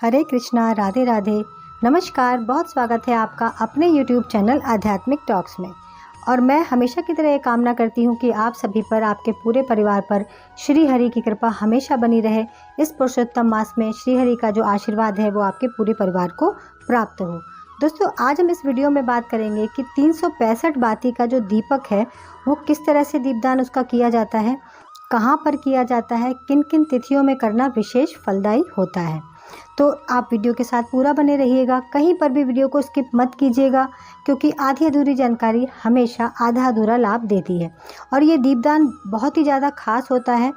हरे कृष्णा, राधे राधे, नमस्कार। बहुत स्वागत है आपका अपने YouTube चैनल आध्यात्मिक टॉक्स में। और मैं हमेशा की तरह ये कामना करती हूँ कि आप सभी पर, आपके पूरे परिवार पर श्री हरि की कृपा हमेशा बनी रहे। इस पुरुषोत्तम मास में श्री हरि का जो आशीर्वाद है वो आपके पूरे परिवार को प्राप्त हो। दोस्तों, आज हम इस वीडियो में बात करेंगे कि 365 बाती का जो दीपक है वो किस तरह से दीपदान उसका किया जाता है, कहाँ पर किया जाता है, किन किन तिथियों में करना विशेष फलदायी होता है। तो आप वीडियो के साथ पूरा बने रहिएगा, कहीं पर भी वीडियो को स्किप मत कीजिएगा, क्योंकि आधी अधूरी जानकारी हमेशा आधा अधूरा लाभ देती है। और ये दीपदान बहुत ही ज़्यादा खास होता है।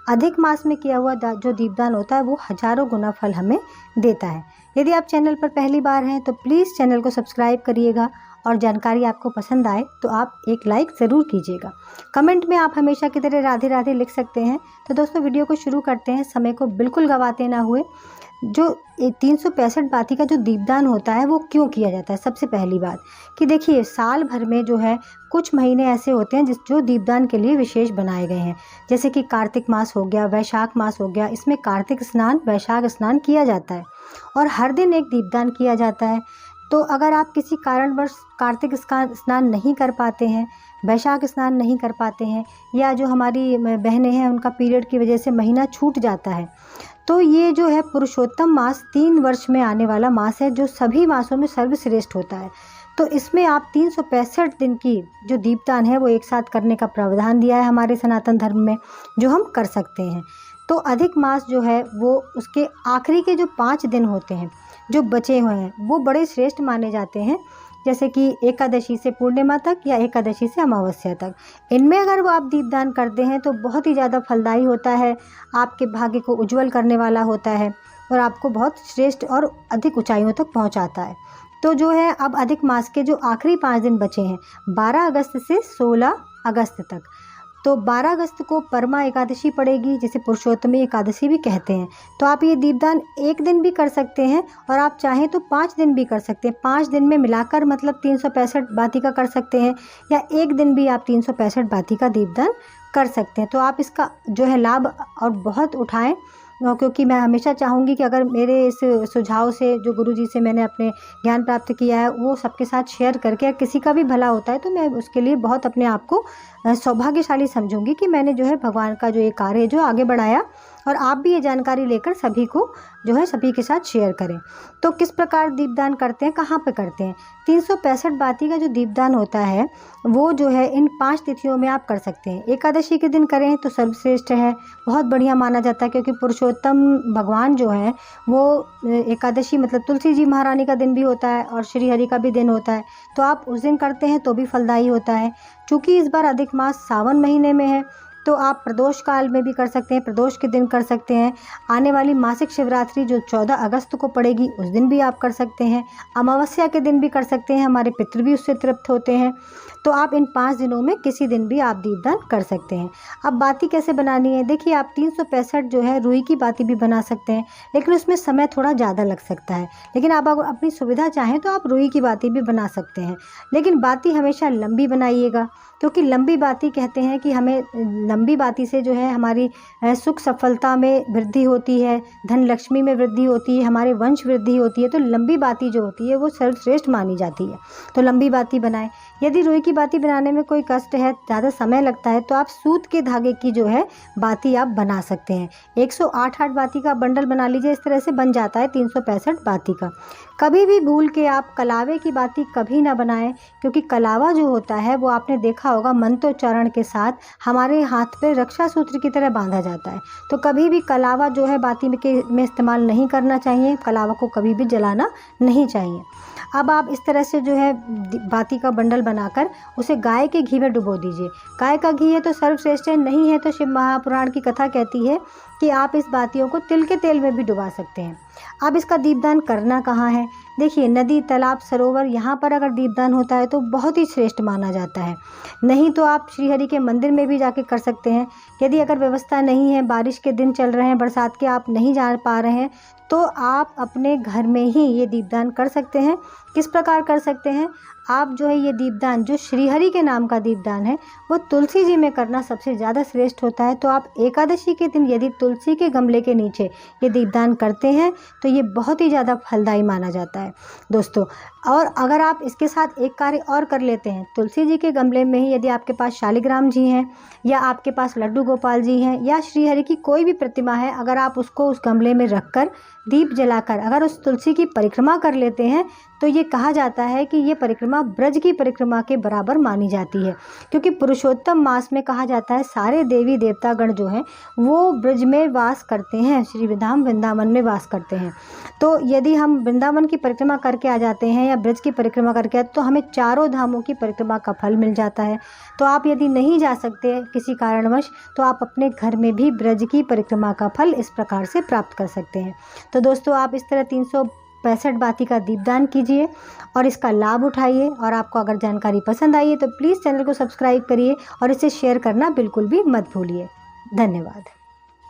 अधिक मास में किया हुआ जो दीपदान होता है वो हजारों गुना फल हमें देता है। यदि आप चैनल पर पहली बार हैं तो प्लीज़ चैनल को सब्सक्राइब करिएगा, और जानकारी आपको पसंद आए तो आप एक लाइक ज़रूर कीजिएगा। कमेंट में आप हमेशा की तरह राधे राधे लिख सकते हैं। तो दोस्तों, वीडियो को शुरू करते हैं, समय को बिल्कुल गंवाते ना हुए। जो 365 बाती का जो दीपदान होता है वो क्यों किया जाता है। सबसे पहली बात कि देखिए, साल भर में जो है कुछ महीने ऐसे होते हैं जो दीपदान के लिए विशेष बनाए गए हैं। जैसे कि कार्तिक मास हो गया, वैशाख मास हो गया, इसमें कार्तिक स्नान, वैशाख स्नान किया जाता है और हर दिन एक दीपदान किया जाता है। तो अगर आप किसी कारणवश कार्तिक स्नान नहीं कर पाते हैं, वैशाख स्नान नहीं कर पाते हैं, या जो हमारी बहनें हैं उनका पीरियड की वजह से महीना छूट जाता है, तो ये जो है पुरुषोत्तम मास 3 वर्ष में आने वाला मास है, जो सभी मासों में सर्वश्रेष्ठ होता है। तो इसमें आप 365 दिन की जो दीपदान है वो एक साथ करने का प्रावधान दिया है हमारे सनातन धर्म में, जो हम कर सकते हैं। तो अधिक मास जो है वो उसके आखिरी के जो 5 दिन होते हैं जो बचे हुए हैं वो बड़े श्रेष्ठ माने जाते हैं। जैसे कि एकादशी से पूर्णिमा तक या एकादशी से अमावस्या तक, इनमें अगर वो आप दीपदान करते हैं तो बहुत ही ज़्यादा फलदायी होता है, आपके भाग्य को उज्जवल करने वाला होता है और आपको बहुत श्रेष्ठ और अधिक ऊंचाइयों तक पहुंचाता है। तो जो है, अब अधिक मास के जो आखिरी 5 दिन बचे हैं 12 अगस्त से 16 अगस्त तक, तो 12 अगस्त को परमा एकादशी पड़ेगी, जिसे पुरुषोत्तमी एकादशी भी कहते हैं। तो आप ये दीपदान एक दिन भी कर सकते हैं और आप चाहें तो 5 दिन भी कर सकते हैं। 5 दिन में मिलाकर मतलब 365 बाती का कर सकते हैं, या एक दिन भी आप 365 बाती का दीपदान कर सकते हैं। तो आप इसका जो है लाभ और बहुत उठाएं, क्योंकि मैं हमेशा चाहूँगी कि अगर मेरे इस सुझाव से, जो गुरुजी से मैंने अपने ज्ञान प्राप्त किया है, वो सबके साथ शेयर करके किसी का भी भला होता है, तो मैं उसके लिए बहुत अपने आप को सौभाग्यशाली समझूंगी कि मैंने जो है भगवान का जो ये कार्य है जो आगे बढ़ाया। और आप भी ये जानकारी लेकर सभी को जो है सभी के साथ शेयर करें। तो किस प्रकार दीपदान करते हैं, कहाँ पे करते हैं। 365 बाती का जो दीपदान होता है वो जो है इन 5 तिथियों में आप कर सकते हैं। एकादशी के दिन करें तो सर्वश्रेष्ठ है, बहुत बढ़िया माना जाता है, क्योंकि पुरुषोत्तम भगवान जो है वो एकादशी मतलब तुलसी जी महारानी का दिन भी होता है और श्री हरि का भी दिन होता है। तो आप उस दिन करते हैं तो भी फलदायी होता है। चूँकि इस बार अधिक मास सावन महीने में है, तो आप प्रदोष काल में भी कर सकते हैं, प्रदोष के दिन कर सकते हैं। आने वाली मासिक शिवरात्रि जो 14 अगस्त को पड़ेगी उस दिन भी आप कर सकते हैं। अमावस्या के दिन भी कर सकते हैं, हमारे पितृ भी उससे तृप्त होते हैं। तो आप इन 5 दिनों में किसी दिन भी आप दीपदान कर सकते हैं। अब बाती कैसे बनानी है, देखिए, आप 365 जो है रुई की बाती भी बना सकते हैं, लेकिन उसमें समय थोड़ा ज़्यादा लग सकता है। लेकिन आप अगर अपनी सुविधा चाहें तो आप रुई की बाती भी बना सकते हैं, लेकिन बाती हमेशा लंबी बनाइएगा, क्योंकि लंबी बाती कहते हैं कि हमें लंबी बाती से जो है हमारी सुख सफलता में वृद्धि होती है, धन लक्ष्मी में वृद्धि होती है, हमारे वंश वृद्धि होती है। तो लंबी बाती जो होती है वो सर्वश्रेष्ठ मानी जाती है, तो लंबी बाती बनाएं। यदि रुई की बाती बनाने में कोई कष्ट है, ज़्यादा समय लगता है, तो आप सूत के धागे की जो है बाती आप बना सकते हैं। 108 बाती का बंडल बना लीजिए, इस तरह से बन जाता है 365 बाती का। कभी भी भूल के आप कलावे की बाती कभी ना बनाएं, क्योंकि कलावा जो होता है वो आपने देखा होगा मंत्रोच्चारण के साथ हमारे हाथ पे रक्षा सूत्र की तरह बांधा जाता है। तो कभी भी कलावा जो है बाती में इस्तेमाल नहीं करना चाहिए, कलावा को कभी भी जलाना नहीं चाहिए। अब आप इस तरह से जो है बाती का बंडल बनाकर उसे गाय के घी में डुबो दीजिए। गाय का घी है तो सर्वश्रेष्ठ है, नहीं है तो शिव महापुराण की कथा कहती है कि आप इस बातियों को तिल के तेल में भी डुबा सकते हैं। अब इसका दीपदान करना कहाँ है, देखिए, नदी, तालाब, सरोवर, यहाँ पर अगर दीपदान होता है तो बहुत ही श्रेष्ठ माना जाता है। नहीं तो आप श्रीहरि के मंदिर में भी जाके कर सकते हैं। यदि अगर व्यवस्था नहीं है, बारिश के दिन चल रहे हैं, बरसात के, आप नहीं जा पा रहे हैं, तो आप अपने घर में ही ये दीपदान कर सकते हैं। किस प्रकार कर सकते हैं? आप जो है ये दीपदान, जो श्रीहरि के नाम का दीपदान है, वो तुलसी जी में करना सबसे ज़्यादा श्रेष्ठ होता है। तो आप एकादशी के दिन यदि तुलसी के गमले के नीचे ये दीपदान करते हैं तो ये बहुत ही ज़्यादा फलदायी माना जाता है दोस्तों। और अगर आप इसके साथ एक कार्य और कर लेते हैं, तुलसी जी के गमले में ही यदि आपके पास शालिग्राम जी हैं या आपके पास लड्डू गोपाल जी हैं या श्रीहरि की कोई भी प्रतिमा है, अगर आप उसको उस गमले में रखकर दीप जलाकर अगर उस तुलसी की परिक्रमा कर लेते हैं तो ये कहा जाता है कि ये परिक्रमा ब्रज की परिक्रमा के बराबर मानी जाती है। क्योंकि पुरुषोत्तम मास में कहा जाता है सारे देवी देवतागण जो हैं वो ब्रज में वास करते हैं, श्री धाम वृंदावन में वास करते हैं। तो यदि हम वृंदावन की परिक्रमा करके आ जाते हैं या ब्रज की परिक्रमा करके आते तो हमें चारों धामों की परिक्रमा का फल मिल जाता है। तो आप यदि नहीं जा सकते किसी कारणवश तो आप अपने घर में भी ब्रज की परिक्रमा का फल इस प्रकार से प्राप्त कर सकते हैं। तो दोस्तों, आप इस तरह 365 बाती का दीपदान कीजिए और इसका लाभ उठाइए। और आपको अगर जानकारी पसंद आई है तो प्लीज़ चैनल को सब्सक्राइब करिए और इसे शेयर करना बिल्कुल भी मत भूलिए। धन्यवाद।